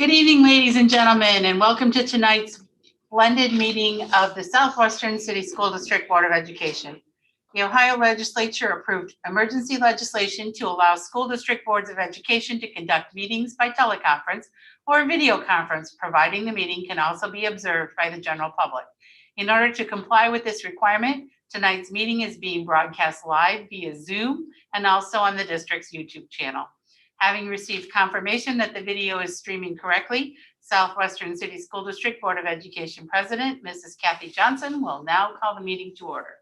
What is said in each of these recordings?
Good evening, ladies and gentlemen, and welcome to tonight's blended meeting of the Southwestern City School District Board of Education. The Ohio Legislature approved emergency legislation to allow school district boards of education to conduct meetings by teleconference or video conference, providing the meeting can also be observed by the general public. In order to comply with this requirement, tonight's meeting is being broadcast live via Zoom and also on the district's YouTube channel. Having received confirmation that the video is streaming correctly, Southwestern City School District Board of Education President, Mrs. Kathy Johnson, will now call the meeting to order.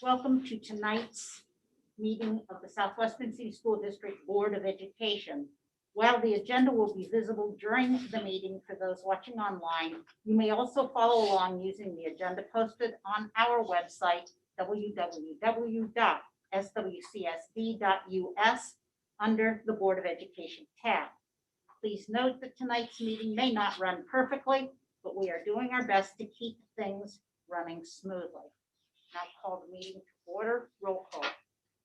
Welcome to tonight's meeting of the Southwestern City School District Board of Education. While the agenda will be visible during the meeting for those watching online, you may also follow along using the agenda posted on our website, www.swcsd.us, under the Board of Education tab. Please note that tonight's meeting may not run perfectly, but we are doing our best to keep things running smoothly. Now call the meeting to order. Roll call.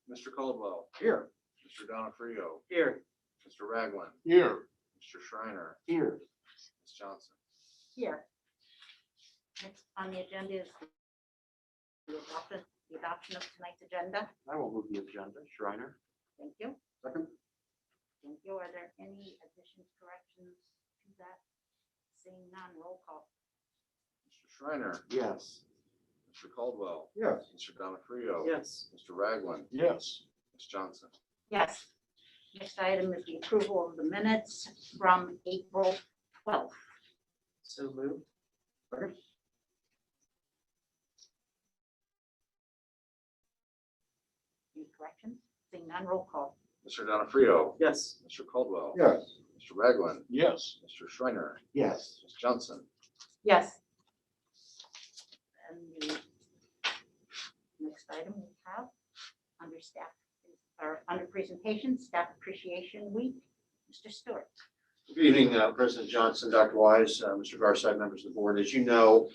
Mr. Caldwell. Here. Mr. Donofrio. Here. Mr. Ragland. Here. Mr. Schreiner. Here. Ms. Johnson. Here. Next on the agenda is the adoption of tonight's agenda. I will move the agenda. Schreiner. Thank you. Second. Thank you. Are there any additions, corrections to that? Seeing none, roll call. Mr. Schreiner. Yes. Mr. Caldwell. Yes. Mr. Donofrio. Yes. Mr. Ragland. Yes. Ms. Johnson. Yes. Next item is the approval of the minutes from April 12th. So moved. Second. Any corrections? Seeing none, roll call. Mr. Donofrio. Yes. Mr. Caldwell. Yes. Mr. Ragland. Yes. Mr. Schreiner. Yes. Ms. Johnson. Yes. And the next item we have under staff, or under presentation, Staff Appreciation Week, Mr. Stewart. Good evening, President Johnson, Dr. Wise, Mr. Garside, members of the board. As you know,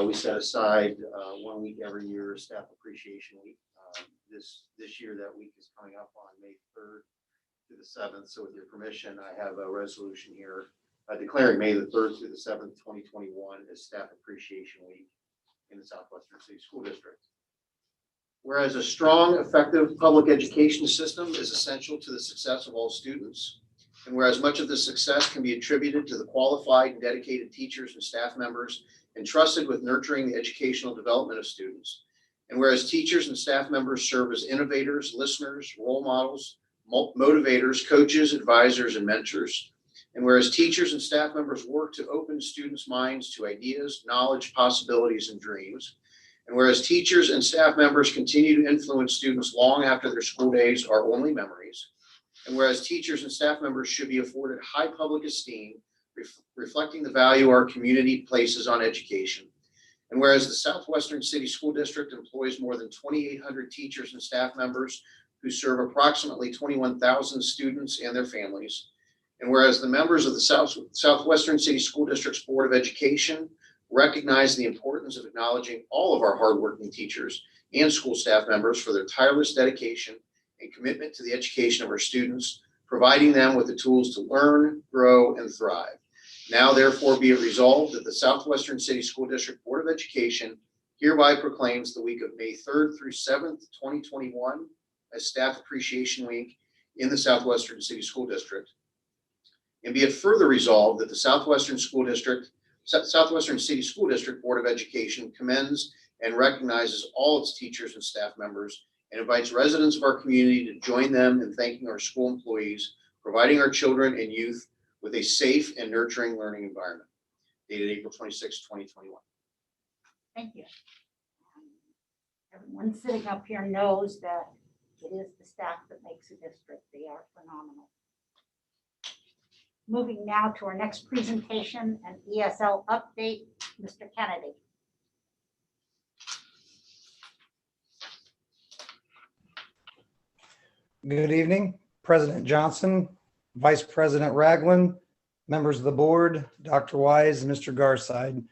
we set aside 1 week every year, Staff Appreciation Week. This year, that week is coming up on May 3rd to the 7th. So with your permission, I have a resolution here declaring May the 3rd through the 7th, 2021 as Staff Appreciation Week in the Southwestern City School District. Whereas a strong, effective public education system is essential to the success of all students, and whereas much of the success can be attributed to the qualified and dedicated teachers and staff members entrusted with nurturing the educational development of students, and whereas teachers and staff members serve as innovators, listeners, role models, motivators, coaches, advisors, and mentors, and whereas teachers and staff members work to open students' minds to ideas, knowledge, possibilities, and dreams, and whereas teachers and staff members continue to influence students long after their school days are only memories, and whereas teachers and staff members should be afforded high public esteem, reflecting the value our community places on education, and whereas the Southwestern City School District employs more than 2,800 teachers and staff members who serve approximately 21,000 students and their families, and whereas the members of the Southwestern City School District's Board of Education recognize the importance of acknowledging all of our hardworking teachers and school staff members for their tireless dedication and commitment to the education of our students, providing them with the tools to learn, grow, and thrive. Now, therefore, be it resolved that the Southwestern City School District Board of Education hereby proclaims the week of May 3rd through 7th, 2021 as Staff Appreciation Week in the Southwestern City School District. And be it further resolved that the Southwestern City School District Board of Education commends and recognizes all its teachers and staff members and invites residents of our community to join them in thanking our school employees, providing our children and youth with a safe and nurturing learning environment. Dated April 26, 2021. Thank you. Everyone sitting up here knows that it is the staff that makes a district. They are phenomenal. Moving now to our next presentation, an ESL update, Mr. Kennedy. Good evening, President Johnson, Vice President Ragland, members of the board, Dr. Wise, and Mr. Garside.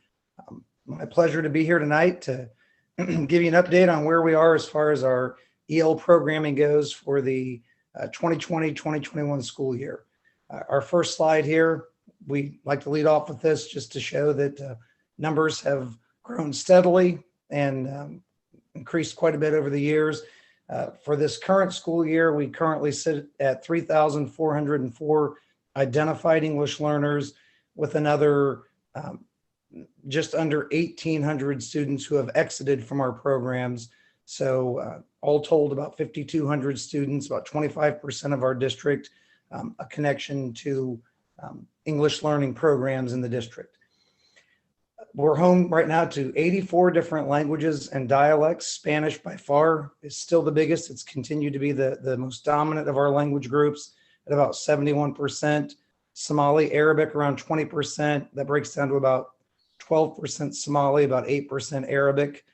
My pleasure to be here tonight to give you an update on where we are as far as our EL programming goes for the 2020-2021 school year. Our first slide here, we like to lead off with this just to show that numbers have grown steadily and increased quite a bit over the years. For this current school year, we currently sit at 3,404 identified English learners, with another just under 1,800 students who have exited from our programs. So all told, about 5,200 students, about 25% of our district, a connection to English learning programs in the district. We're home right now to 84 different languages and dialects. Spanish by far is still the biggest. It's continued to be the most dominant of our language groups at about 71%. Somali, Arabic around 20%. That breaks down to about 12% Somali, about 8% Arabic.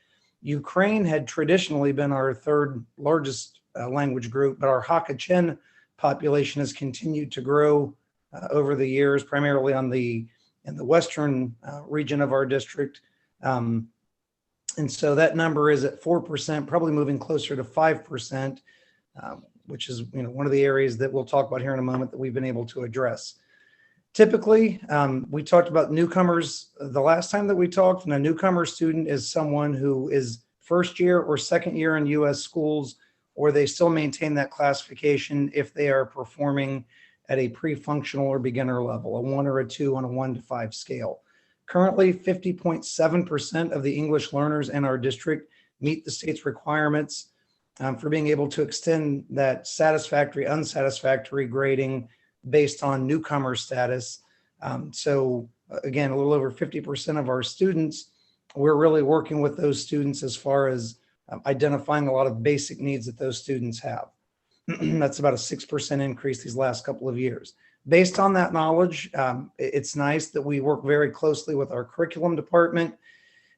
Ukraine had traditionally been our third largest language group, but our Hakachin population has continued to grow over the years, primarily in the western region of our district. And so that number is at 4%, probably moving closer to 5%, which is one of the areas that we'll talk about here in a moment that we've been able to address. Typically, we talked about newcomers the last time that we talked, and a newcomer student is someone who is first year or second year in U.S. schools, or they still maintain that classification if they are performing at a pre-functional or beginner level, a 1 or a 2 on a 1 to 5 scale. Currently, 50.7% of the English learners in our district meet the state's requirements for being able to extend that satisfactory, unsatisfactory grading based on newcomer status. So again, a little over 50% of our students, we're really working with those students as far as identifying a lot of basic needs that those students have. That's about a 6% increase these last couple of years. Based on that knowledge, it's nice that we work very closely with our curriculum department.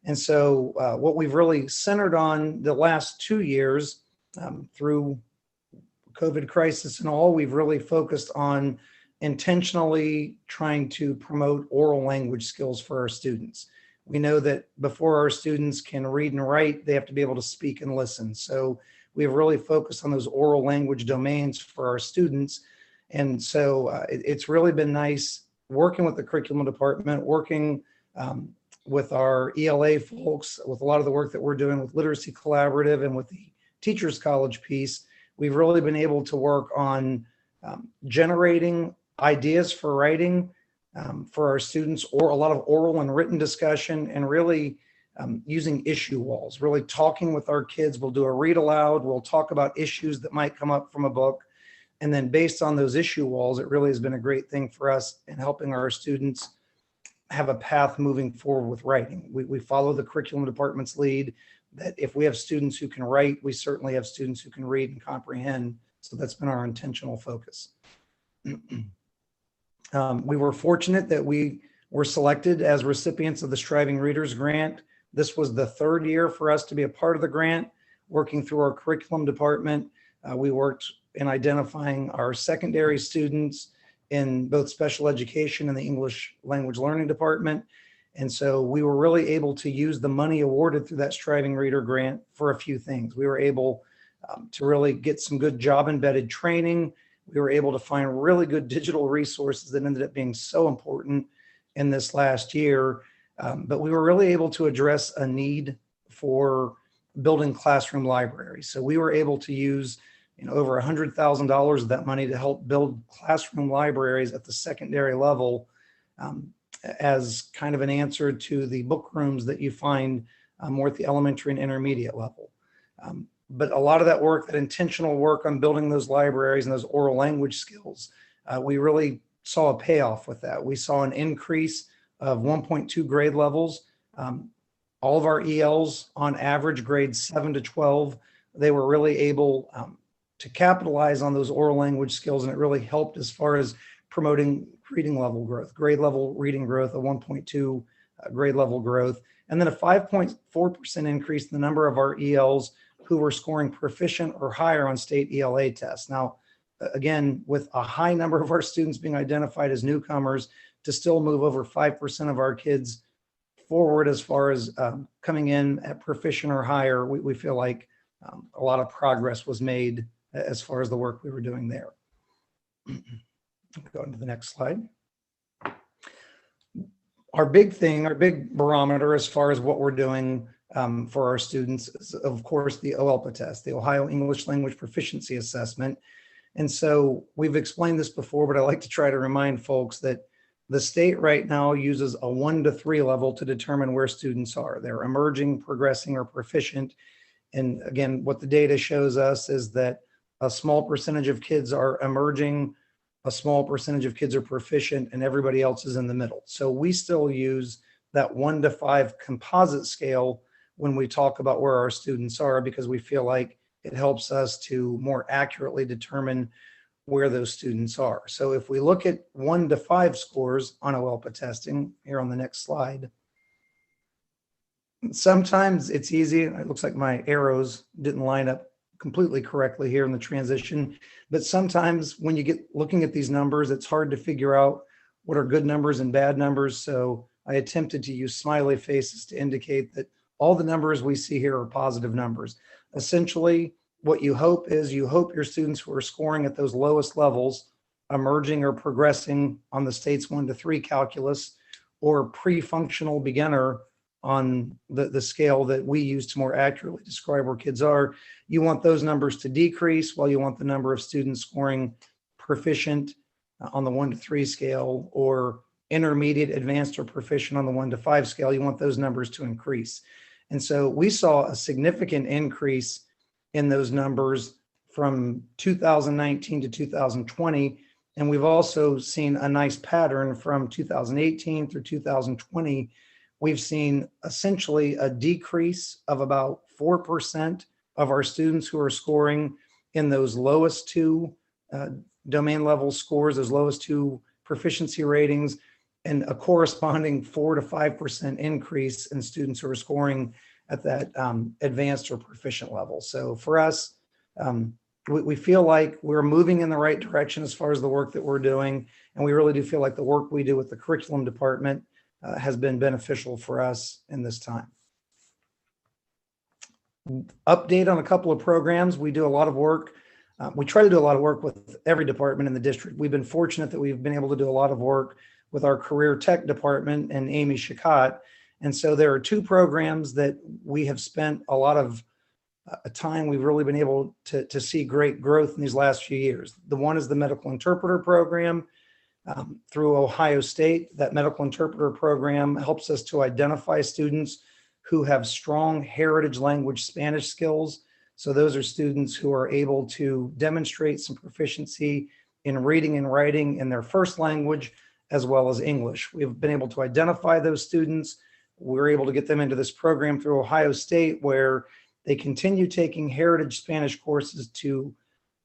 And so what we've really centered on the last 2 years through COVID crisis and all, we've really focused on intentionally trying to promote oral language skills for our students. We know that before our students can read and write, they have to be able to speak and listen. So we've really focused on those oral language domains for our students. And so it's really been nice working with the curriculum department, working with our ELA folks, with a lot of the work that we're doing with Literacy Collaborative and with the Teachers College piece. We've really been able to work on generating ideas for writing for our students, or a lot of oral and written discussion, and really using issue walls, really talking with our kids. We'll do a read aloud. We'll talk about issues that might come up from a book. And then based on those issue walls, it really has been a great thing for us in helping our students have a path moving forward with writing. We follow the curriculum department's lead that if we have students who can write, we certainly have students who can read and comprehend. So that's been our intentional focus. We were fortunate that we were selected as recipients of the Striving Readers Grant. This was the third year for us to be a part of the grant, working through our curriculum department. We worked in identifying our secondary students in both special education and the English language learning department. And so we were really able to use the money awarded through that Striving Reader Grant for a few things. We were able to really get some good job embedded training. We were able to find really good digital resources that ended up being so important in this last year. But we were really able to address a need for building classroom libraries. So we were able to use over $100,000 of that money to help build classroom libraries at the secondary level as kind of an answer to the book rooms that you find more at the elementary and intermediate level. But a lot of that work, that intentional work on building those libraries and those oral language skills, we really saw a payoff with that. We saw an increase of 1.2 grade levels. All of our ELs on average grades 7 to 12, they were really able to capitalize on those oral language skills, and it really helped as far as promoting reading level growth, grade level reading growth, a 1.2 grade level growth, and then a 5.4% increase in the number of our ELs who were scoring proficient or higher on state ELA tests. Now, again, with a high number of our students being identified as newcomers, to still move over 5% of our kids forward as far as coming in at proficient or higher, we feel like a lot of progress was made as far as the work we were doing there. Go into the next slide. Our big barometer as far as what we're doing for our students is, of course, the OELPA test, the Ohio English Language Proficiency Assessment. And so we've explained this before, but I like to try to remind folks that the state right now uses a 1 to 3 level to determine where students are. They're emerging, progressing, or proficient. And again, what the data shows us is that a small percentage of kids are emerging, a small percentage of kids are proficient, and everybody else is in the middle. So we still use that 1 to 5 composite scale when we talk about where our students are, because we feel like it helps us to more accurately determine where those students are. So if we look at 1 to 5 scores on OELPA testing, here on the next slide, sometimes it's easy. It looks like my arrows didn't line up completely correctly here in the transition, but sometimes when you get looking at these numbers, it's hard to figure out what are good numbers and bad numbers. So I attempted to use smiley faces to indicate that all the numbers we see here are positive numbers. Essentially, what you hope is your students who are scoring at those lowest levels, emerging or progressing on the state's 1 to 3 calculus, or pre-functional beginner on the scale that we use to more accurately describe where kids are, you want those numbers to decrease, while you want the number of students scoring proficient on the 1 to 3 scale, or intermediate, advanced, or proficient on the 1 to 5 scale, you want those numbers to increase. And so we saw a significant increase in those numbers from 2019 to 2020. And we've also seen a nice pattern from 2018 through 2020. We've seen essentially a decrease of about 4% of our students who are scoring in those lowest 2 domain level scores, those lowest 2 proficiency ratings, and a corresponding 4 to 5% increase in students who are scoring at that advanced or proficient level. So for us, we feel like we're moving in the right direction as far as the work that we're doing. And we really do feel like the work we do with the curriculum department has been beneficial for us in this time. Update on a couple of programs. We do a lot of work. We try to do a lot of work with every department in the district. We've been fortunate that we've been able to do a lot of work with our Careertech department and Amy Shikot. And so there are 2 programs that we have spent a lot of time. We've really been able to see great growth in these last few years. The one is the medical interpreter program through Ohio State. That medical interpreter program helps us to identify students who have strong heritage language Spanish skills. So those are students who are able to demonstrate some proficiency in reading and writing in their first language, as well as English. We've been able to identify those students. We're able to get them into this program through Ohio State, where they continue taking heritage Spanish courses to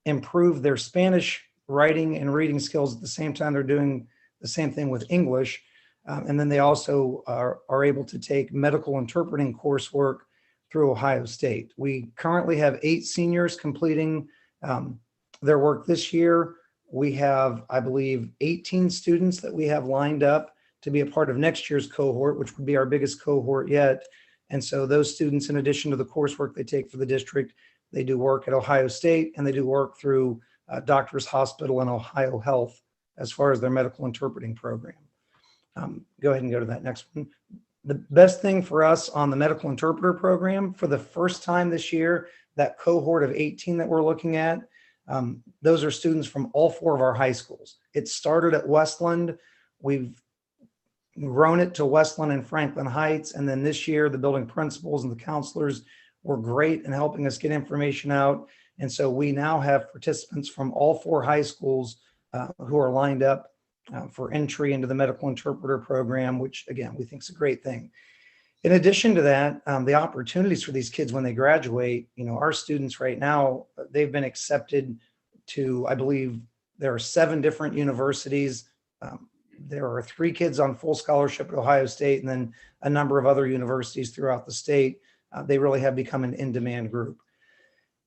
improve their Spanish writing and reading skills at the same time they're doing the same thing with English. And then they also are able to take medical interpreting coursework through Ohio State. We currently have 8 seniors completing their work this year. We have, I believe, 18 students that we have lined up to be a part of next year's cohort, which would be our biggest cohort yet. And so those students, in addition to the coursework they take for the district, they do work at Ohio State, and they do work through Doctors Hospital and Ohio Health as far as their medical interpreting program. Go ahead and go to that next one. The best thing for us on the medical interpreter program, for the first time this year, that cohort of 18 that we're looking at, those are students from all 4 of our high schools. It started at Westland. We've grown it to Westland and Franklin Heights. And then this year, the building principals and the counselors were great in helping us get information out. And so we now have participants from all 4 high schools who are lined up for entry into the medical interpreter program, which again, we think is a great thing. In addition to that, the opportunities for these kids when they graduate, our students right now, they've been accepted to, I believe there are 7 different universities. There are 3 kids on full scholarship at Ohio State, and then a number of other universities throughout the state. They really have become an in-demand group.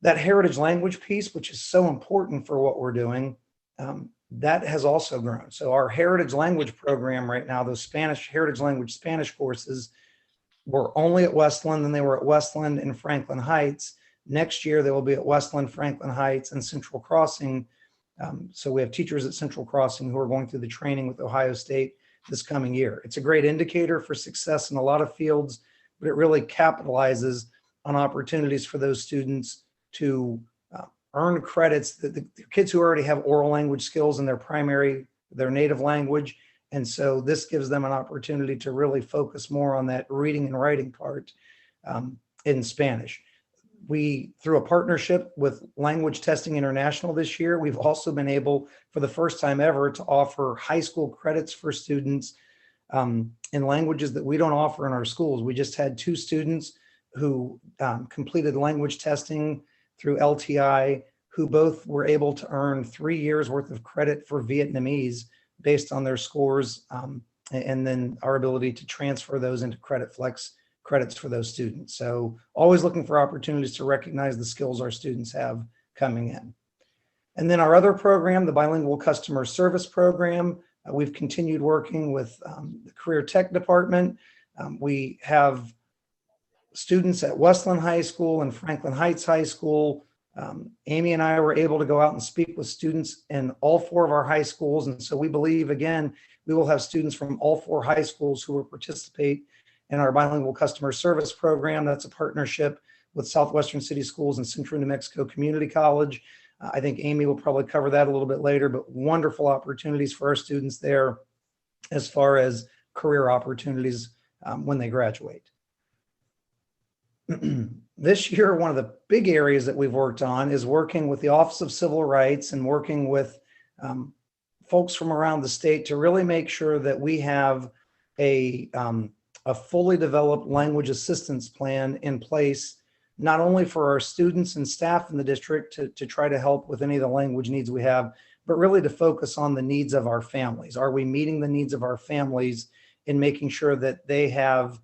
That heritage language piece, which is so important for what we're doing, that has also grown. So our heritage language program right now, those heritage language Spanish courses were only at Westland, and they were at Westland and Franklin Heights. Next year, they will be at Westland, Franklin Heights, and Central Crossing. So we have teachers at Central Crossing who are going through the training with Ohio State this coming year. It's a great indicator for success in a lot of fields, but it really capitalizes on opportunities for those students to earn credits. The kids who already have oral language skills in their native language. And so this gives them an opportunity to really focus more on that reading and writing part in Spanish. Through a partnership with Language Testing International this year, we've also been able, for the first time ever, to offer high school credits for students in languages that we don't offer in our schools. We just had 2 students who completed language testing through LTI, who both were able to earn 3 years worth of credit for Vietnamese based on their scores, and then our ability to transfer those into Credit Flex credits for those students. So always looking for opportunities to recognize the skills our students have coming in. And then our other program, the Bilingual Customer Service Program, we've continued working with the Careertech department. We have students at Westland High School and Franklin Heights High School. Amy and I were able to go out and speak with students in all 4 of our high schools. And so we believe, again, we will have students from all 4 high schools who will participate in our Bilingual Customer Service Program. That's a partnership with Southwestern City Schools and Central New Mexico Community College. I think Amy will probably cover that a little bit later, but wonderful opportunities for our students there as far as career opportunities when they graduate. This year, one of the big areas that we've worked on is working with the Office of Civil Rights and working with folks from around the state to really make sure that we have a fully developed language assistance plan in place, not only for our students and staff in the district to try to help with any of the language needs we have, but really to focus on the needs of our families. Are we meeting the needs of our families in making sure that they have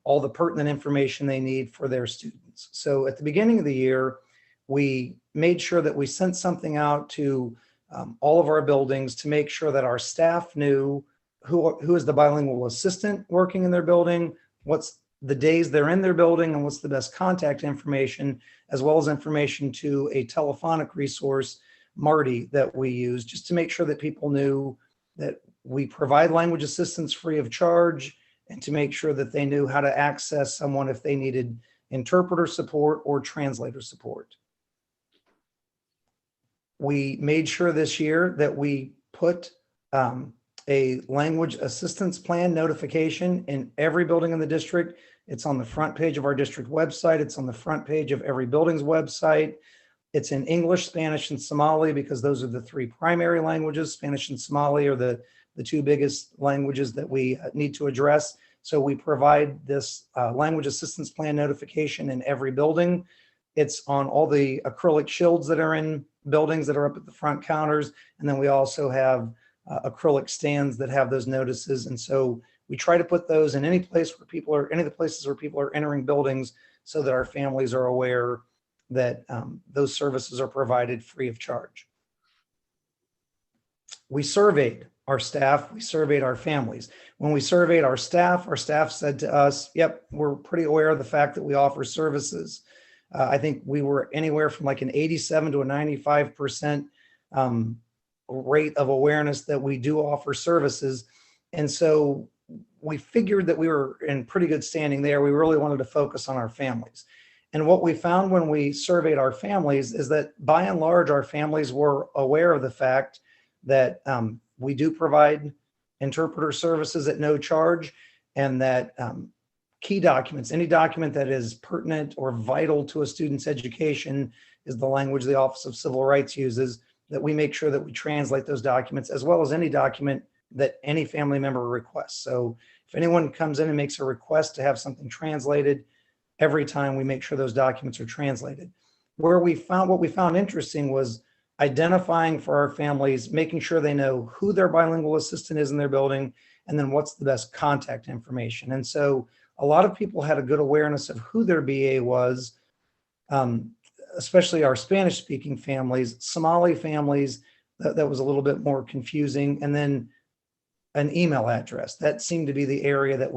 all the pertinent information they need for their students? So at the beginning of the year, we made sure that we sent something out to all of our buildings to make sure that our staff knew who is the bilingual assistant working in their building, what's the days they're in their building, and what's the best contact information, as well as information to a telephonic resource, Marty, that we use, just to make sure that people knew that we provide language assistance free of charge, and to make sure that they knew how to access someone if they needed interpreter support or translator support. We made sure this year that we put a language assistance plan notification in every building in the district. It's on the front page of our district website. It's on the front page of every building's website. It's in English, Spanish, and Somali because those are the 3 primary languages. Spanish and Somali are the 2 biggest languages that we need to address. So we provide this language assistance plan notification in every building. It's on all the acrylic shields that are in buildings that are up at the front counters. And then we also have acrylic stands that have those notices. And so we try to put those in any place where any of the places where people are entering buildings so that our families are aware that those services are provided free of charge. We surveyed our staff, we surveyed our families. When we surveyed our staff said to us, yep, we're pretty aware of the fact that we offer services. I think we were anywhere from like an 87 to a 95% rate of awareness that we do offer services. And so we figured that we were in pretty good standing there. We really wanted to focus on our families. And what we found when we surveyed our families is that by and large, our families were aware of the fact that we do provide interpreter services at no charge, and that key documents, any document that is pertinent or vital to a student's education is the language the Office of Civil Rights uses, that we make sure that we translate those documents as well as any document that any family member requests. So if anyone comes in and makes a request to have something translated, every time we make sure those documents are translated. What we found interesting was identifying for our families, making sure they know who their bilingual assistant is in their building, and then what's the best contact information. And so a lot of people had a good awareness of who their BA was, especially our Spanish speaking families. Somali families, that was a little bit more confusing. And then an email address. That seemed to be the area that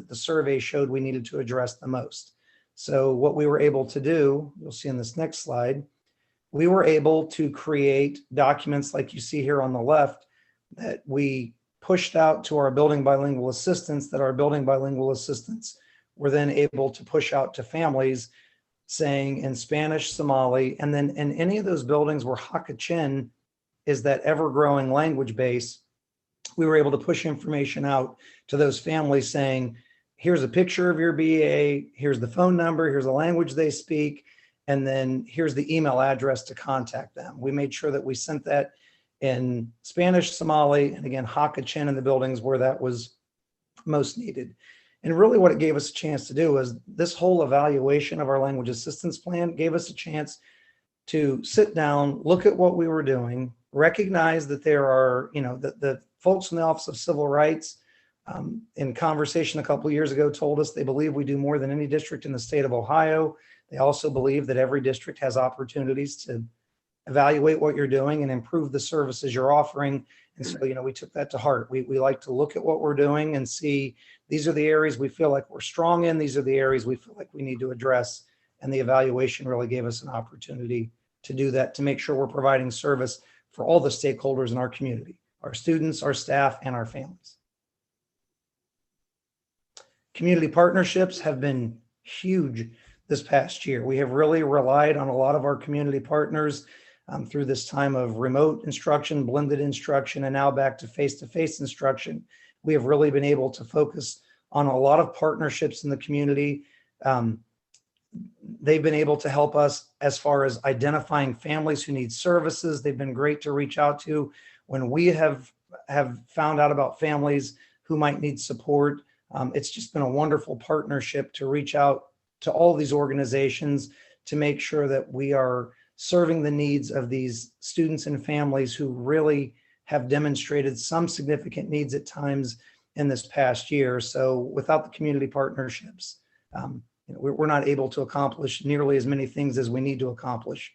the survey showed we needed to address the most. So what we were able to do, you'll see in this next slide, we were able to create documents like you see here on the left that we pushed out to our building bilingual assistants, that our building bilingual assistants were then able to push out to families saying in Spanish, Somali, and then in any of those buildings where Hakachin is that ever-growing language base, we were able to push information out to those families saying, here's a picture of your BA, here's the phone number, here's the language they speak, and then here's the email address to contact them. We made sure that we sent that in Spanish, Somali, and again, Hakachin in the buildings where that was most needed. And really what it gave us a chance to do was this whole evaluation of our language assistance plan gave us a chance to sit down, look at what we were doing, recognize that there are, the folks in the Office of Civil Rights in conversation a couple of years ago told us they believe we do more than any district in the state of Ohio. They also believe that every district has opportunities to evaluate what you're doing and improve the services you're offering. And so, we took that to heart. We like to look at what we're doing and see these are the areas we feel like we're strong in. These are the areas we feel like we need to address. And the evaluation really gave us an opportunity to do that, to make sure we're providing service for all the stakeholders in our community, our students, our staff, and our families. Community partnerships have been huge this past year. We have really relied on a lot of our community partners through this time of remote instruction, blended instruction, and now back to face-to-face instruction. We have really been able to focus on a lot of partnerships in the community. They've been able to help us as far as identifying families who need services. They've been great to reach out to when we have found out about families who might need support. It's just been a wonderful partnership to reach out to all these organizations to make sure that we are serving the needs of these students and families who really have demonstrated some significant needs at times in this past year. So without the community partnerships, we're not able to accomplish nearly as many things as we need to accomplish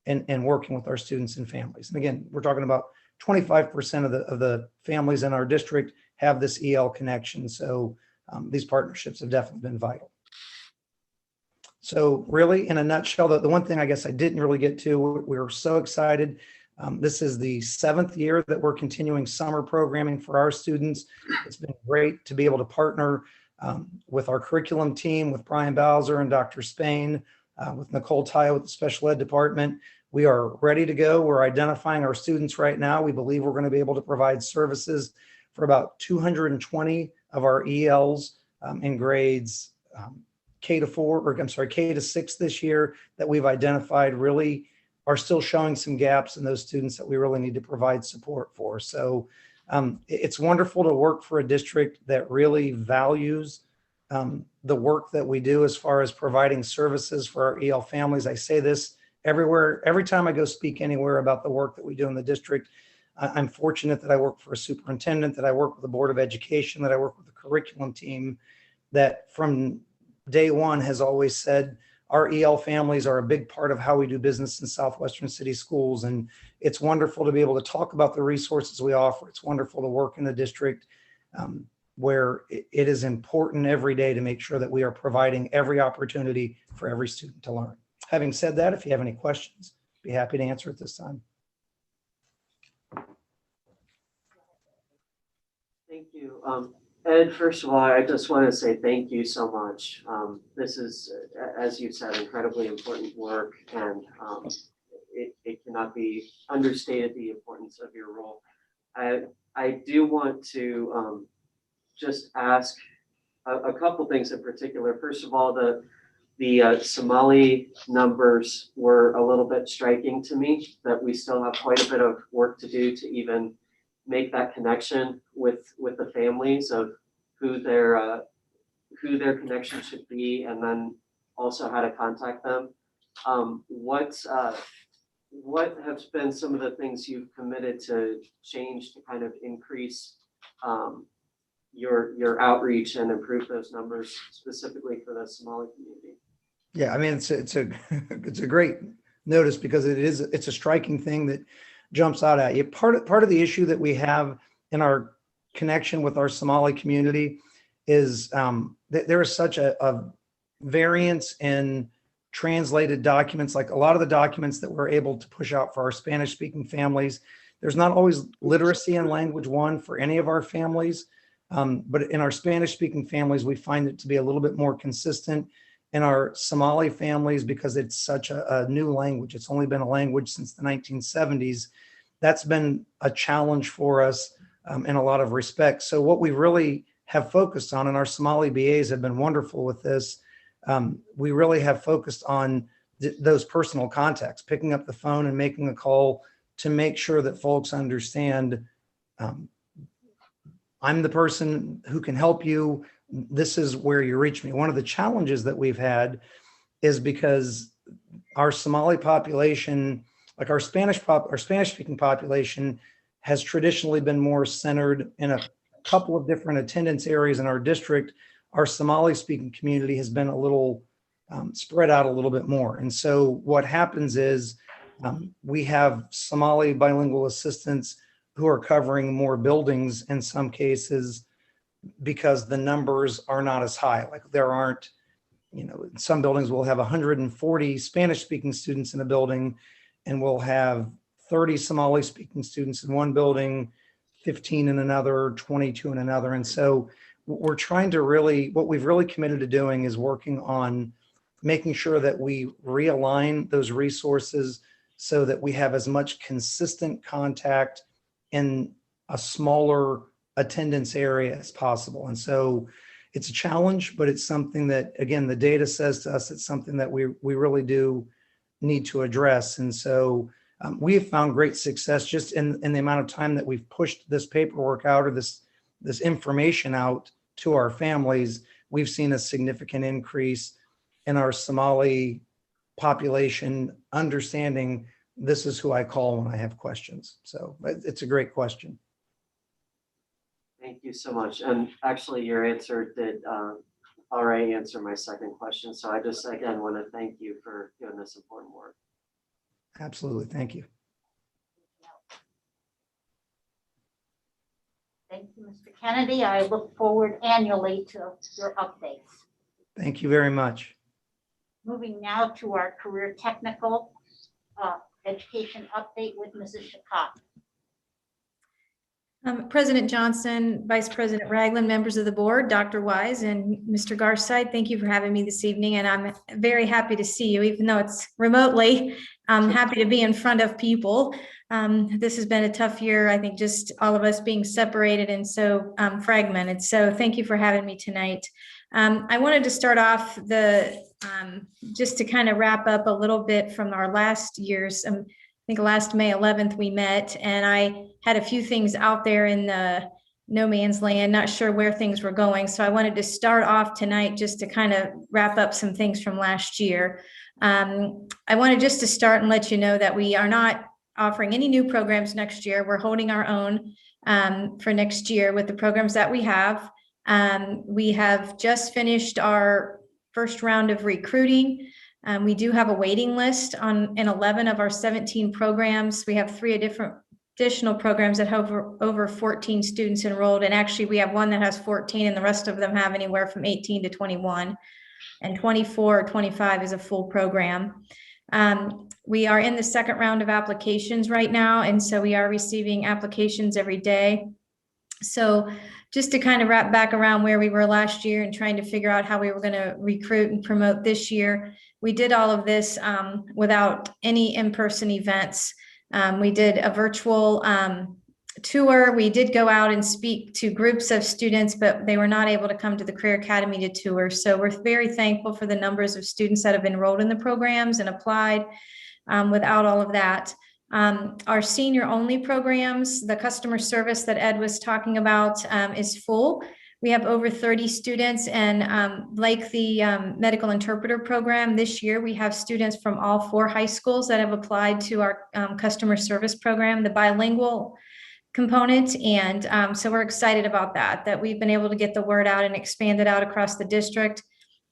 in working with our students and families. And again, we're talking about 25% of the families in our district have this EL connection. So these partnerships have definitely been vital. So really, in a nutshell, the one thing I guess I didn't really get to, we were so excited. This is the 7th year that we're continuing summer programming for our students. It's been great to be able to partner with our curriculum team, with Brian Bowser and Dr. Spain, with Nicole Tyo with the special ed department. We are ready to go. We're identifying our students right now. We believe we're going to be able to provide services for about 220 of our ELs in grades K to 6 this year that we've identified really are still showing some gaps in those students that we really need to provide support for. So it's wonderful to work for a district that really values the work that we do as far as providing services for our EL families. I say this everywhere, every time I go speak anywhere about the work that we do in the district. I'm fortunate that I work for a superintendent, that I work with the Board of Education, that I work with the curriculum team, that from day one has always said our EL families are a big part of how we do business in Southwestern City Schools. And it's wonderful to be able to talk about the resources we offer. It's wonderful to work in the district where it is important every day to make sure that we are providing every opportunity for every student to learn. Having said that, if you have any questions, be happy to answer at this time. Thank you. Ed, first of all, I just want to say thank you so much. This is, as you said, incredibly important work, and it cannot be understated the importance of your role. I do want to just ask a couple things in particular. First of all, the Somali numbers were a little bit striking to me, that we still have quite a bit of work to do to even make that connection with the families of who their connection should be, and then also how to contact them. What have been some of the things you've committed to change to kind of increase your outreach and improve those numbers specifically for the Somali community? Yeah, I mean, it's a great notice because it's a striking thing that jumps out at you. Part of the issue that we have in our connection with our Somali community is that there is such a variance in translated documents, like a lot of the documents that we're able to push out for our Spanish speaking families. There's not always literacy in language one for any of our families. But in our Spanish speaking families, we find it to be a little bit more consistent. In our Somali families, because it's such a new language, it's only been a language since the 1970s. That's been a challenge for us in a lot of respects. So what we really have focused on, and our Somali BAs have been wonderful with this, we really have focused on those personal contacts, picking up the phone and making a call to make sure that folks understand I'm the person who can help you. This is where you reach me. One of the challenges that we've had is because our Somali population, like our Spanish speaking population, has traditionally been more centered in a couple of different attendance areas in our district. Our Somali speaking community has been a little spread out a little bit more. And so what happens is we have Somali bilingual assistants who are covering more buildings in some cases, because the numbers are not as high. Like there aren't, in some buildings we'll have 140 Spanish speaking students in a building, and we'll have 30 Somali speaking students in one building, 15 in another, 22 in another. And so we're trying to what we've really committed to doing is working on making sure that we realign those resources so that we have as much consistent contact in a smaller attendance area as possible. And so it's a challenge, but it's something that, again, the data says to us it's something that we really do need to address. And so we have found great success just in the amount of time that we've pushed this paperwork out, or this information out to our families. We've seen a significant increase in our Somali population understanding this is who I call when I have questions. So it's a great question. Thank you so much. And actually your answer did already answer my second question. So I just, again, want to thank you for doing this important work. Absolutely. Thank you. Thank you, Mr. Kennedy. I look forward annually to your updates. Thank you very much. Moving now to our career technical education update with Mrs. Shakot. President Johnson, Vice President Ragland, members of the board, Dr. Wise, and Mr. Garside, thank you for having me this evening. And I'm very happy to see you, even though it's remotely. I'm happy to be in front of people. This has been a tough year, I think, just all of us being separated and so fragmented. So thank you for having me tonight. I wanted to start off just to kind of wrap up a little bit from our last year's, I think last May 11th we met, and I had a few things out there in the no man's land, not sure where things were going. So I wanted to start off tonight just to kind of wrap up some things from last year. I wanted just to start and let you know that we are not offering any new programs next year. We're holding our own for next year with the programs that we have. We have just finished our first round of recruiting. We do have a waiting list in 11 of our 17 programs. We have 3 additional programs that have over 14 students enrolled. And actually we have one that has 14 and the rest of them have anywhere from 18 to 21. And 24 or 25 is a full program. We are in the second round of applications right now. And so we are receiving applications every day. So just to kind of wrap back around where we were last year and trying to figure out how we were going to recruit and promote this year, we did all of this without any in-person events. We did a virtual tour. We did go out and speak to groups of students, but they were not able to come to the Career Academy to tour. So we're very thankful for the numbers of students that have enrolled in the programs and applied without all of that. Our senior only programs, the customer service that Ed was talking about is full. We have over 30 students, and like the medical interpreter program this year, we have students from all 4 high schools that have applied to our customer service program, the bilingual component. And so we're excited about that we've been able to get the word out and expand it out across the district.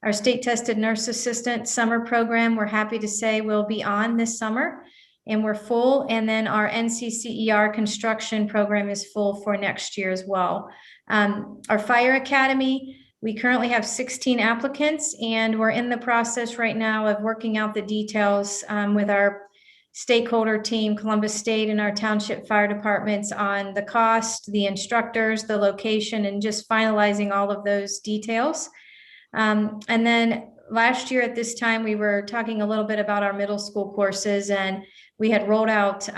Our state tested nurse assistant summer program, we're happy to say will be on this summer, and we're full. And then our NCCER construction program is full for next year as well. Our fire academy, We currently have 16 applicants, and we're in the process right now of working out the details with our stakeholder team, Columbus State and our township fire departments, on the cost, the instructors, the location, and just finalizing all of those details. And then last year at this time, we were talking a little bit about our middle school courses, and we had rolled out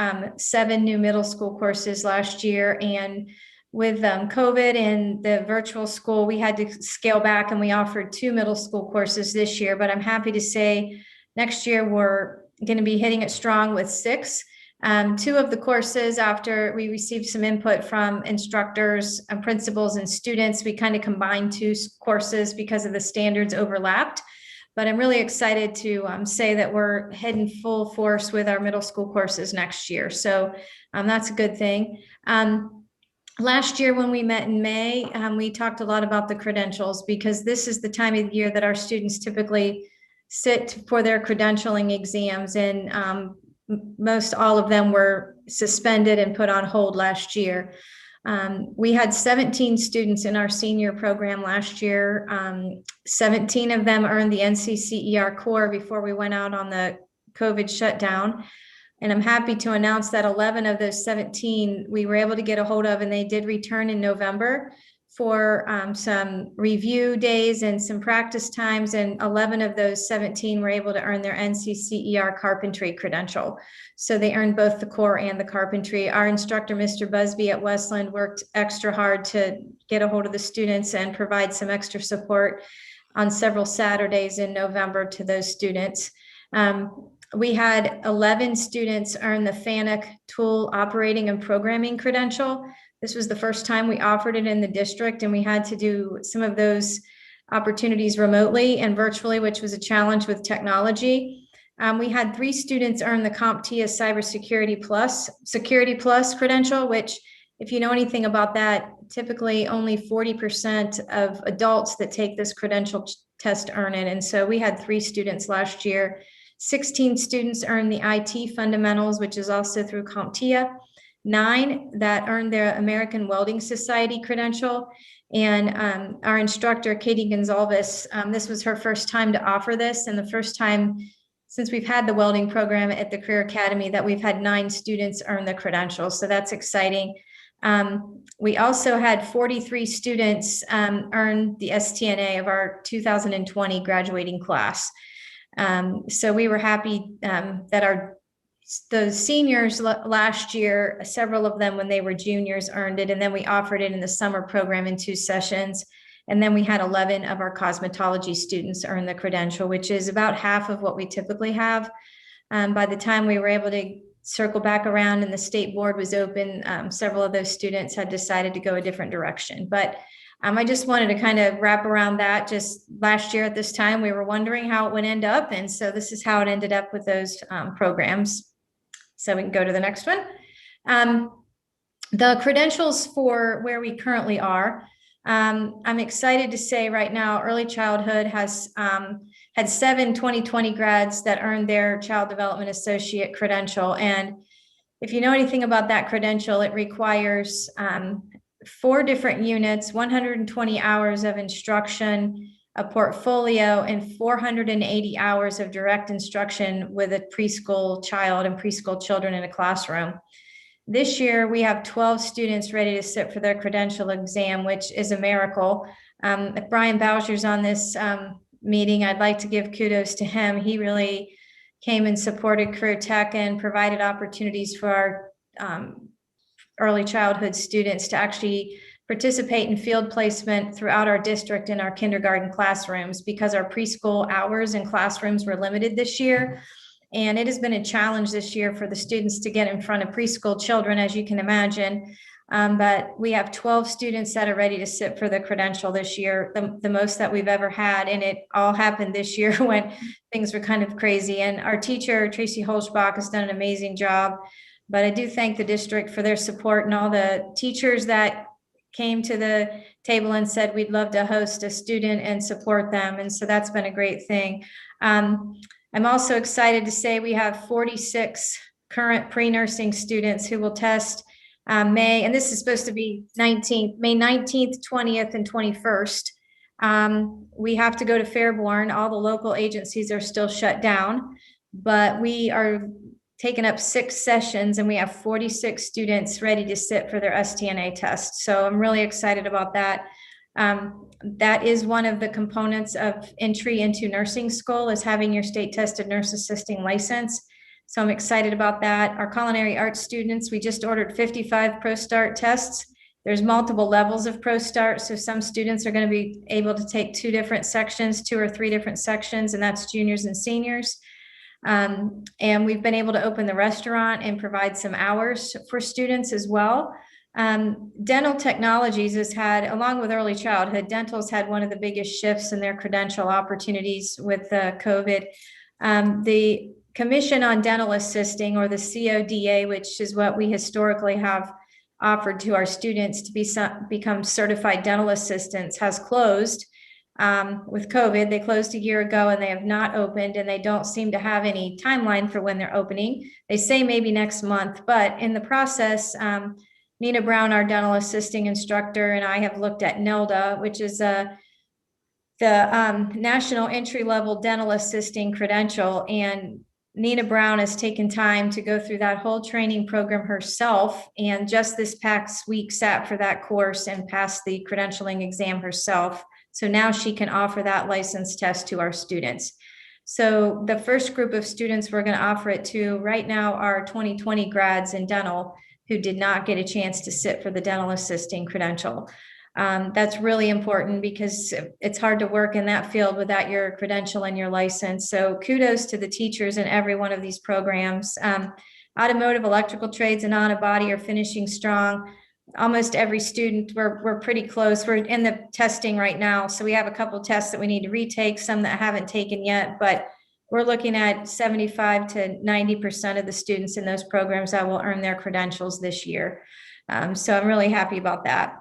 7 new middle school courses last year. And with COVID and the virtual school, we had to scale back, and we offered 2 middle school courses this year. But I'm happy to say next year we're going to be hitting it strong with 6. 2 of the courses, after we received some input from instructors and principals and students, we kind of combined 2 courses because of the standards overlapped. But I'm really excited to say that we're heading full force with our middle school courses next year. So that's a good thing. Last year when we met in May, we talked a lot about the credentials, because this is the time of the year that our students typically sit for their credentialing exams, and most all of them were suspended and put on hold last year. We had 17 students in our senior program last year. 17 of them earned the NCCER core before we went out on the COVID shutdown. And I'm happy to announce that 11 of those 17 we were able to get a hold of, and they did return in November for some review days and some practice times. And 11 of those 17 were able to earn their NCCER carpentry credential. So they earned both the core and the carpentry. Our instructor, Mr. Busby at Westland, worked extra hard to get a hold of the students and provide some extra support on several Saturdays in November to those students. We had 11 students earn the FANUC tool operating and programming credential. This was the first time we offered it in the district, and we had to do some of those opportunities remotely and virtually, which was a challenge with technology. We had 3 students earn the CompTIA Cybersecurity Plus Security Plus credential, which, if you know anything about that, typically only 40% of adults that take this credential test earn it. And so we had 3 students last year. 16 students earned the IT fundamentals, which is also through CompTIA. 9 that earned their American Welding Society credential. And our instructor, Katie Gonzalez, this was her first time to offer this, and the first time since we've had the welding program at the Career Academy that we've had 9 students earn the credential. So that's exciting. We also had 43 students earn the STNA of our 2020 graduating class. So we were happy that the seniors last year, several of them when they were juniors earned it, and then we offered it in the summer program in 2 sessions. And then we had 11 of our cosmetology students earn the credential, which is about half of what we typically have. By the time we were able to circle back around and the state board was open, several of those students had decided to go a different direction. But I just wanted to kind of wrap around that. Just last year at this time, we were wondering how it would end up. And so this is how it ended up with those programs. So we can go to the next one. The credentials for where we currently are. I'm excited to say right now, early childhood has had 7 2020 grads that earned their Child Development Associate credential. And if you know anything about that credential, it requires 4 different units, 120 hours of instruction, a portfolio, and 480 hours of direct instruction with a preschool child and preschool children in a classroom. This year, we have 12 students ready to sit for their credential exam, which is a miracle. If Brian Bowser's on this meeting, I'd like to give kudos to him. He really came and supported Careertech and provided opportunities for our early childhood students to actually participate in field placement throughout our district in our kindergarten classrooms, because our preschool hours and classrooms were limited this year. And it has been a challenge this year for the students to get in front of preschool children, as you can imagine. But we have 12 students that are ready to sit for the credential this year, the most that we've ever had. And it all happened this year when things were kind of crazy. And our teacher, Tracy Holzbach, has done an amazing job. But I do thank the district for their support and all the teachers that came to the table and said, we'd love to host a student and support them. And so that's been a great thing. I'm also excited to say we have 46 current pre-nursing students who will test May, and this is supposed to be May 19th, 20th, and 21st. We have to go to Fairborn. All the local agencies are still shut down, but we are taking up 6 sessions and we have 46 students ready to sit for their STNA test. So I'm really excited about that. That is one of the components of entry into nursing school, is having your state tested nurse assisting license. So I'm excited about that. Our culinary arts students, we just ordered 55 ProStart tests. There's multiple levels of ProStart. So some students are going to be able to take 2 different sections, 2 or 3 different sections, and that's juniors and seniors. And we've been able to open the restaurant and provide some hours for students as well. Dental Technologies has had, along with early childhood, dental's had one of the biggest shifts in their credential opportunities with COVID. The Commission on Dental Assisting, or the CODA, which is what we historically have offered to our students to become certified dental assistants, has closed with COVID. They closed a year ago and they have not opened, and they don't seem to have any timeline for when they're opening. They say maybe next month, but in the process, Nina Brown, our dental assisting instructor, and I have looked at NELDA, which is the National Entry Level Dental Assisting Credential. And Nina Brown has taken time to go through that whole training program herself, and just this past week sat for that course and passed the credentialing exam herself. So now she can offer that license test to our students. So the first group of students we're going to offer it to right now are 2020 grads in dental who did not get a chance to sit for the dental assisting credential. That's really important because it's hard to work in that field without your credential and your license. So kudos to the teachers in every one of these programs. Automotive, electrical trades, and auto body are finishing strong. Almost every student, we're pretty close. We're in the testing right now. So we have a couple of tests that we need to retake, some that haven't taken yet, but we're looking at 75 to 90% of the students in those programs that will earn their credentials this year. So I'm really happy about that.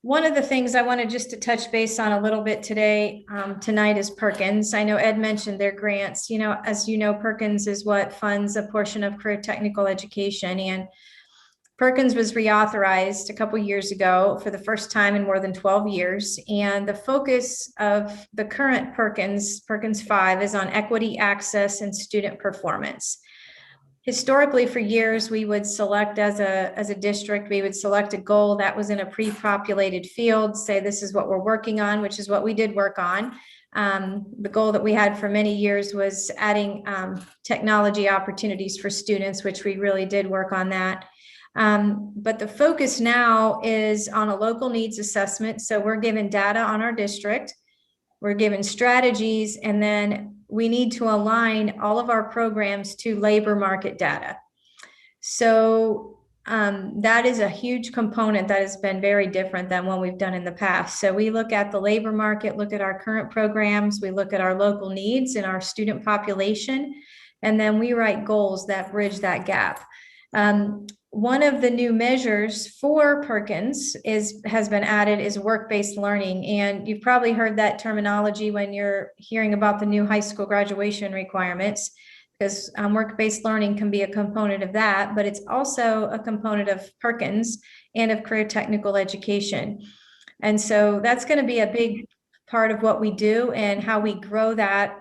One of the things I wanted just to touch base on a little bit tonight is Perkins. I know Ed mentioned their grants. You know, as you know, Perkins is what funds a portion of career technical education, and Perkins was reauthorized a couple years ago for the first time in more than 12 years. And the focus of the current Perkins 5, is on equity, access, and student performance. Historically, for years, we would select as a district, we would select a goal that was in a pre-populated field, say this is what we're working on, which is what we did work on. The goal that we had for many years was adding technology opportunities for students, which we really did work on that. But the focus now is on a local needs assessment. So we're given data on our district, we're given strategies, and then we need to align all of our programs to labor market data. So that is a huge component that has been very different than what we've done in the past. So we look at the labor market, look at our current programs, we look at our local needs and our student population, and then we write goals that bridge that gap. One of the new measures for Perkins has been added is work-based learning. And you've probably heard that terminology when you're hearing about the new high school graduation requirements, because work-based learning can be a component of that, but it's also a component of Perkins and of career technical education. And so that's going to be a big part of what we do and how we grow that.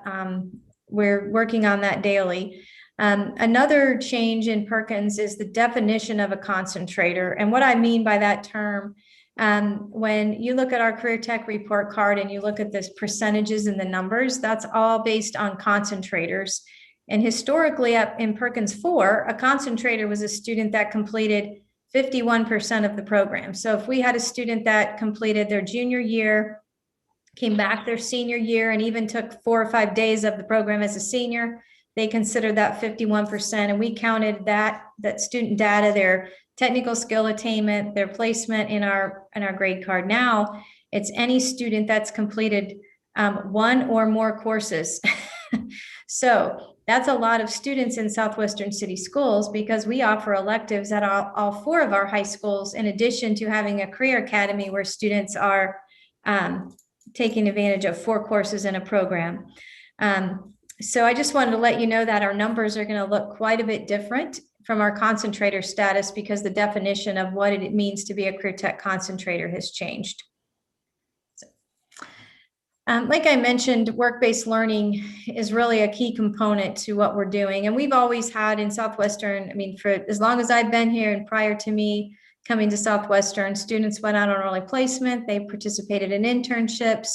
We're working on that daily. Another change in Perkins is the definition of a concentrator. And what I mean by that term, when you look at our Career Tech report card and you look at this percentages and the numbers, that's all based on concentrators. And historically in Perkins 4, a concentrator was a student that completed 51% of the program. So if we had a student that completed their junior year, came back their senior year, and even took 4 or 5 days of the program as a senior, they considered that 51%, and we counted that student data, their technical skill attainment, their placement in our grade card. Now, it's any student that's completed 1 or more courses. So that's a lot of students in Southwestern City Schools, because we offer electives at all 4 of our high schools, in addition to having a career academy where students are taking advantage of 4 courses in a program. So I just wanted to let you know that our numbers are going to look quite a bit different from our concentrator status, because the definition of what it means to be a career tech concentrator has changed. Like I mentioned, work-based learning is really a key component to what we're doing. And we've always had in Southwestern, I mean, for as long as I've been here and prior to me coming to Southwestern, students went out on early placement, they participated in internships.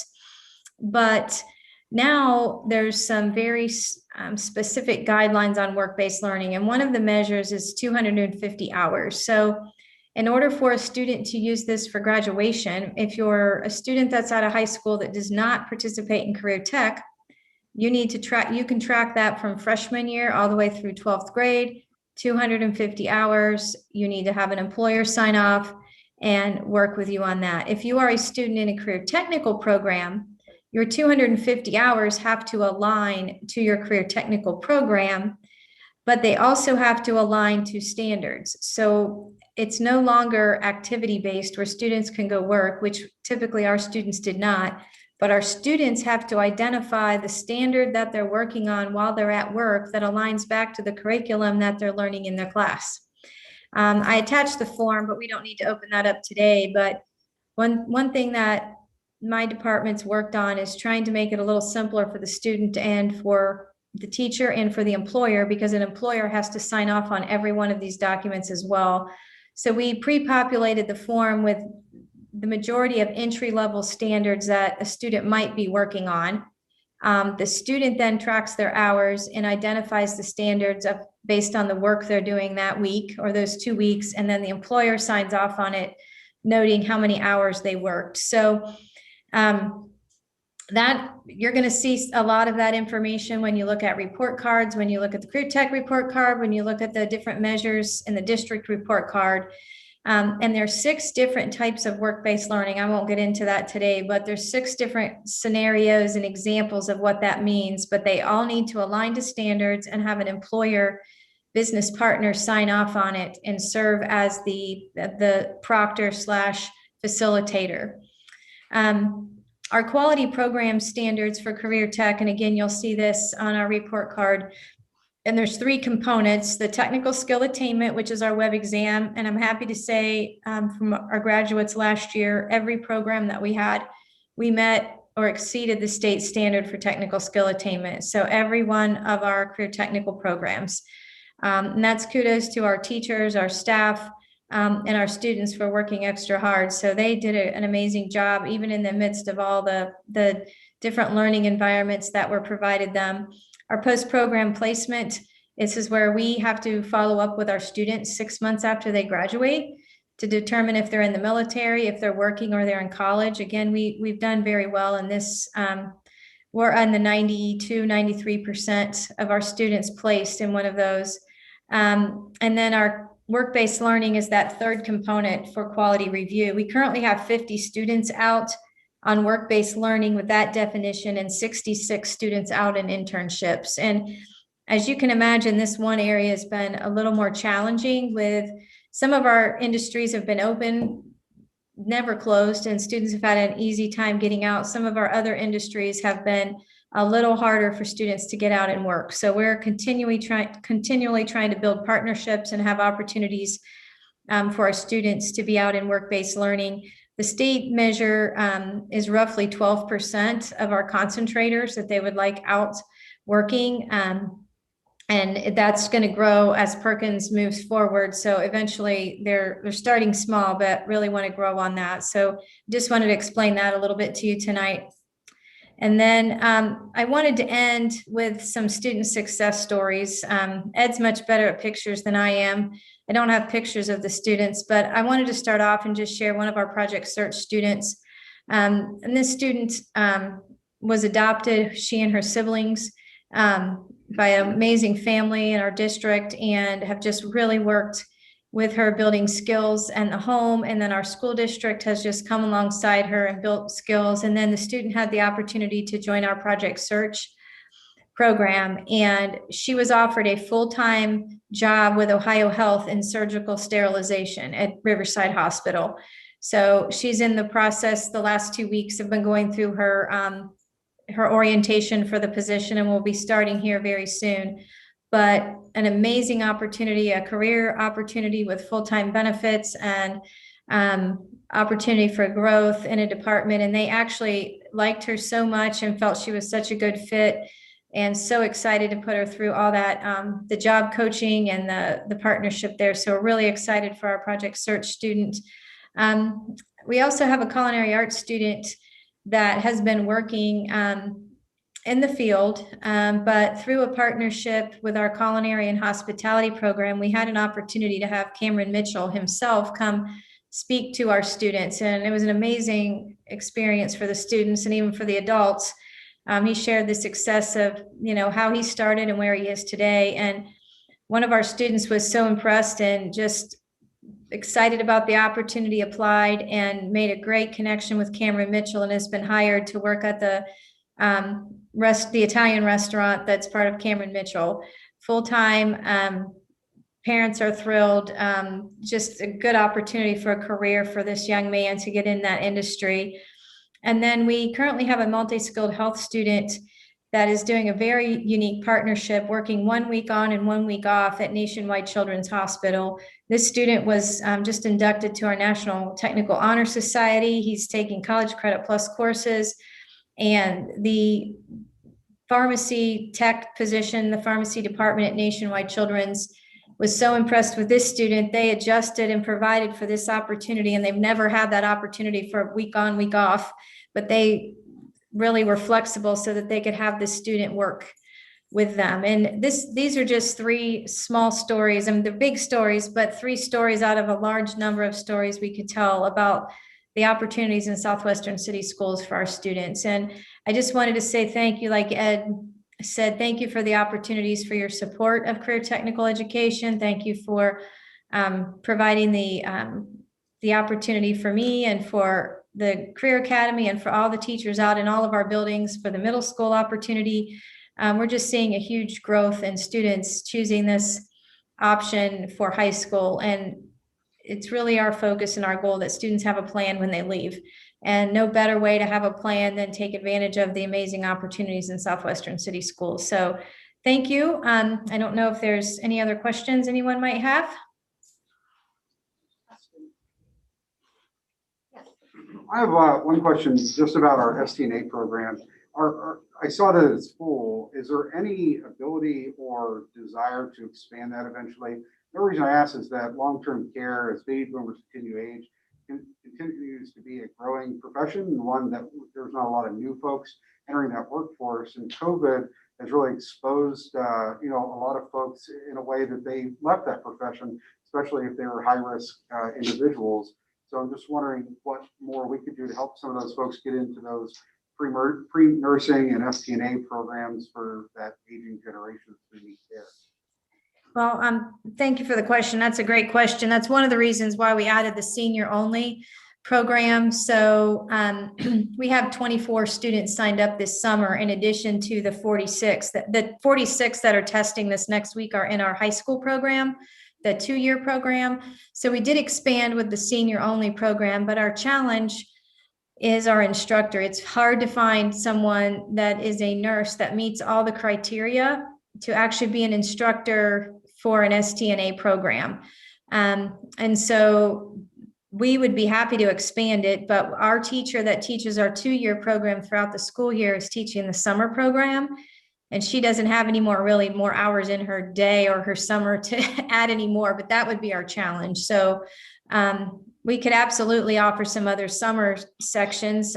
But now there's some very specific guidelines on work-based learning. And one of the measures is 250 hours. So in order for a student to use this for graduation, if you're a student that's out of high school that does not participate in Careertech, you need to track, you can track that from freshman year all the way through 12th grade, 250 hours. You need to have an employer sign off and work with you on that. If you are a student in a career technical program, your 250 hours have to align to your career technical program, but they also have to align to standards. So it's no longer activity-based where students can go work, which typically our students did not, but our students have to identify the standard that they're working on while they're at work that aligns back to the curriculum that they're learning in their class. I attached the form, but we don't need to open that up today. But one thing that my department's worked on is trying to make it a little simpler for the student and for the teacher and for the employer, because an employer has to sign off on every one of these documents as well. So we pre-populated the form with the majority of entry-level standards that a student might be working on. The student then tracks their hours and identifies the standards based on the work they're doing that week or those 2 weeks, and then the employer signs off on it, noting how many hours they worked. So that you're going to see a lot of that information when you look at report cards, when you look at the Careertech report card, when you look at the different measures in the district report card. And there's 6 different types of work-based learning. I won't get into that today, but there's 6 different scenarios and examples of what that means, but they all need to align to standards and have an employer business partner sign off on it and serve as the proctor/facilitator. Our quality program standards for Careertech, and again, you'll see this on our report card, and there's 3 components: the technical skill attainment, which is our web exam. And I'm happy to say from our graduates last year, every program that we had, we met or exceeded the state standard for technical skill attainment. So every one of our career technical programs. And that's kudos to our teachers, our staff, and our students for working extra hard. So they did an amazing job, even in the midst of all the different learning environments that were provided them. Our post-program placement, this is where we have to follow up with our students 6 months after they graduate to determine if they're in the military, if they're working, or they're in college. Again, we've done very well in this. We're on the 92-93% of our students placed in one of those. And then our work-based learning is that 3rd component for quality review. We currently have 50 students out on work-based learning with that definition and 66 students out in internships. And as you can imagine, this one area has been a little more challenging. With some of our industries have been open, never closed, and students have had an easy time getting out. Some of our other industries have been a little harder for students to get out and work. So we're continually trying to build partnerships and have opportunities for our students to be out in work-based learning. The state measure is roughly 12% of our concentrators that they would like out working. And that's going to grow as Perkins moves forward. So eventually they're starting small, but really want to grow on that. So just wanted to explain that a little bit to you tonight. And then I wanted to end with some student success stories. Ed's much better at pictures than I am. I don't have pictures of the students, but I wanted to start off and just share one of our Project Search students. And this student was adopted, she and her siblings, by an amazing family in our district, and have just really worked with her building skills and the home. And then our school district has just come alongside her and built skills. And then the student had the opportunity to join our Project Search program. And she was offered a full-time job with Ohio Health in surgical sterilization at Riverside Hospital. So she's in the process. The last 2 weeks have been going through her orientation for the position, and will be starting here very soon. But an amazing opportunity, a career opportunity with full-time benefits, and opportunity for growth in a department. And they actually liked her so much and felt she was such a good fit, and so excited to put her through all that, the job coaching and the partnership there. So we're really excited for our Project Search student. We also have a culinary arts student that has been working in the field, but through a partnership with our culinary and hospitality program, we had an opportunity to have Cameron Mitchell himself come speak to our students. And it was an amazing experience for the students and even for the adults. He shared the success of, how he started and where he is today. And one of our students was so impressed and just excited about the opportunity, applied and made a great connection with Cameron Mitchell, and has been hired to work at the Italian restaurant that's part of Cameron Mitchell full-time. Parents are thrilled. Just a good opportunity for a career for this young man to get in that industry. And then we currently have a multi-skilled health student that is doing a very unique partnership, working 1 week on and 1 week off at Nationwide Children's Hospital. This student was just inducted to our National Technical Honor Society. He's taking College Credit Plus courses, and the pharmacy tech position, the pharmacy department at Nationwide Children's, was so impressed with this student. They adjusted and provided for this opportunity, and they've never had that opportunity for a week on, week off, but they really were flexible so that they could have this student work with them. And these are just 3 small stories. I mean, they're big stories, but 3 stories out of a large number of stories we could tell about the opportunities in Southwestern City Schools for our students. And I just wanted to say thank you, like Ed said, thank you for the opportunities, for your support of career technical education. Thank you for providing the opportunity for me and for the Career Academy and for all the teachers out in all of our buildings for the middle school opportunity. We're just seeing a huge growth in students choosing this option for high school. And it's really our focus and our goal that students have a plan when they leave. And no better way to have a plan than take advantage of the amazing opportunities in Southwestern City Schools. So thank you. I don't know if there's any other questions anyone might have. I have one question just about our STNA program. I saw that it's full. Is there any ability or desire to expand that eventually? The reason I ask is that long-term care, as baby boomers continue to age, continues to be a growing profession, and one that there's not a lot of new folks entering that workforce. And COVID has really exposed, a lot of folks in a way that they left that profession, especially if they were high-risk individuals. So I'm just wondering what more we could do to help some of those folks get into those pre-nursing and STNA programs for that aging generation who need care. Well, thank you for the question. That's a great question. That's one of the reasons why we added the senior only program. So we have 24 students signed up this summer, in addition to the 46. The 46 that are testing this next week are in our high school program, the 2-year program. So we did expand with the senior only program, but our challenge is our instructor. It's hard to find someone that is a nurse that meets all the criteria to actually be an instructor for an STNA program. And so we would be happy to expand it, but our teacher that teaches our 2-year program throughout the school year is teaching the summer program. And she doesn't have any more hours in her day or her summer to add any more, but that would be our challenge. So we could absolutely offer some other summer sections.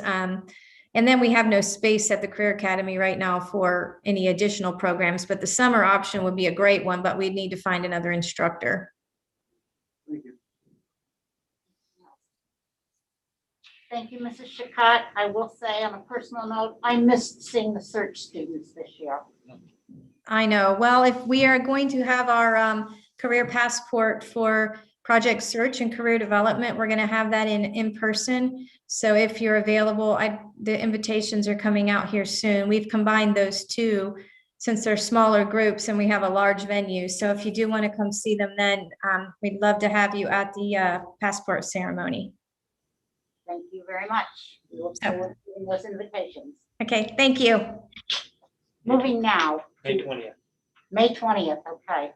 And then we have no space at the Career Academy right now for any additional programs, but the summer option would be a great one, but we'd need to find another instructor. Thank you. Thank you, Mrs. Chicat. I will say on a personal note, I missed seeing the search students this year. I know. Well, if we are going to have our career passport for Project Search and Career Development, we're going to have that in person. So if you're available, the invitations are coming out here soon. We've combined those 2 since they're smaller groups and we have a large venue. So if you do want to come see them, then we'd love to have you at the passport ceremony. Thank you very much. We look forward to seeing those invitations. Okay, thank you. Moving now. May 20th. May 20th, okay.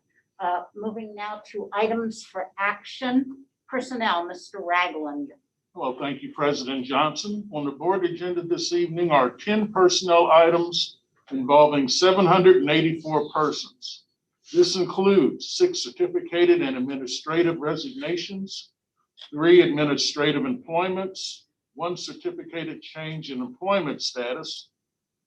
Moving now to items for action. Personnel, Mr. Ragland. Hello, thank you, President Johnson. On the board agenda this evening are 10 personnel items involving 784 persons. This includes 6 certificated and administrative resignations, 3 administrative employments, 1 certificated change in employment status,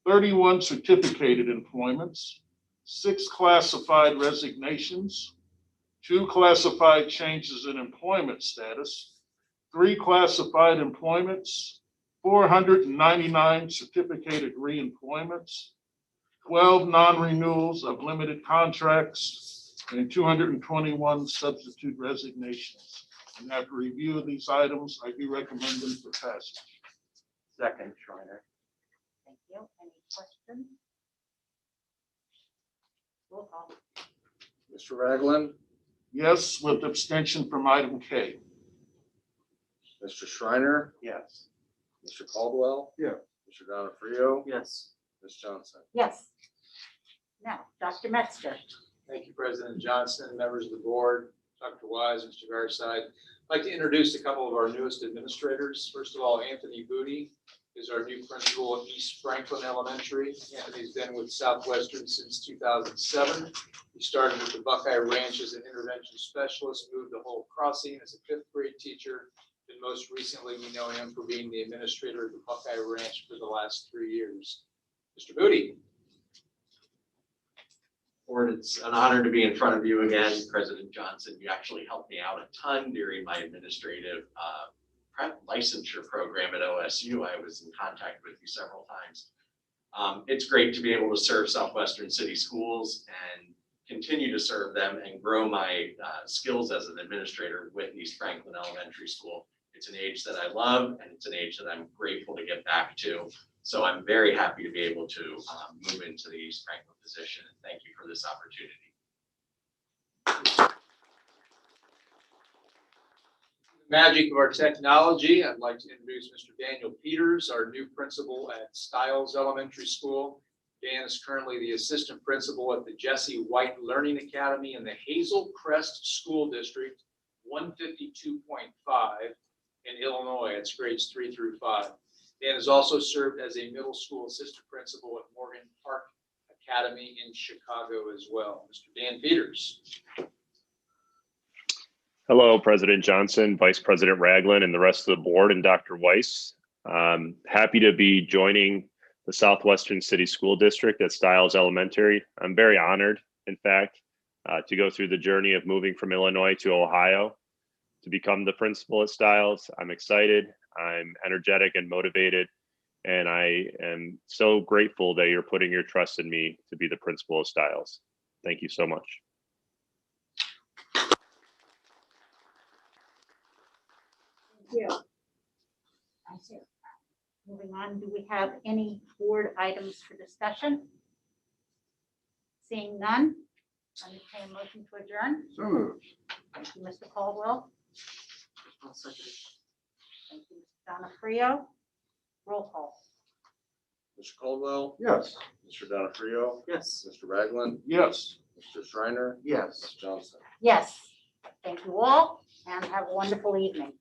31 certificated employments, 6 classified resignations, 2 classified changes in employment status, 3 classified employments, 499 certificated reemployments, 12 non-renewals of limited contracts, and 221 substitute resignations. And after review of these items, I do recommend them for passage. Second, Schreiner. Thank you. Any questions? Roll call. Mr. Ragland, Yes, with abstention from item K. Mr. Schreiner, Yes. Mr. Caldwell. Yeah. Mr. Donofrio, Yes. Ms. Johnson. Yes. Now, Dr. Metzger. Thank you, President Johnson, members of the board, Dr. Wise, Mr. Garside. I'd like to introduce a couple of our newest administrators. First of all, Anthony Booty is our new principal at East Franklin Elementary. Anthony's been with Southwestern since 2007. He started at the Buckeye Ranch as an intervention specialist, moved to Whole Crossing as a 5th grade teacher, and most recently, we know him for being the administrator of the Buckeye Ranch for the last 3 years. Mr. Booty. Board, it's an honor to be in front of you again, President Johnson. You actually helped me out a ton during my administrative licensure program at OSU. I was in contact with you several times. It's great to be able to serve Southwestern City Schools and continue to serve them and grow my skills as an administrator with East Franklin Elementary School. It's an age that I love, and it's an age that I'm grateful to get back to. So I'm very happy to be able to move into the East Franklin position, and thank you for this opportunity. Magic of our technology, I'd like to introduce Mr. Daniel Peters, our new principal at Stiles Elementary School. Dan is currently the assistant principal at the Jesse White Learning Academy in the Hazel Crest School District, 152.5 in Illinois. It's grades 3 through 5. Dan has also served as a middle school assistant principal at Morgan Park Academy in Chicago as well. Mr. Dan Peters. Hello, President Johnson, Vice President Ragland, and the rest of the board, and Dr. Weiss. Happy to be joining the Southwestern City School District at Stiles Elementary. I'm very honored, in fact, to go through the journey of moving from Illinois to Ohio to become the principal at Stiles. I'm excited, I'm energetic and motivated, and I am so grateful that you're putting your trust in me to be the principal of Stiles. Thank you so much. Thank you. Moving on, do we have any board items for discussion? Seeing none, entertain a motion to adjourn. So moved. Thank you, Mr. Caldwell. I'll second. Thank you, Mr. Donofrio. Roll call. Mr. Caldwell, Yes. Mr. Donofrio, Yes. Mr. Ragland, Yes. Mr. Schreiner, Yes. Ms. Johnson. Yes. Thank you all, and have a wonderful evening.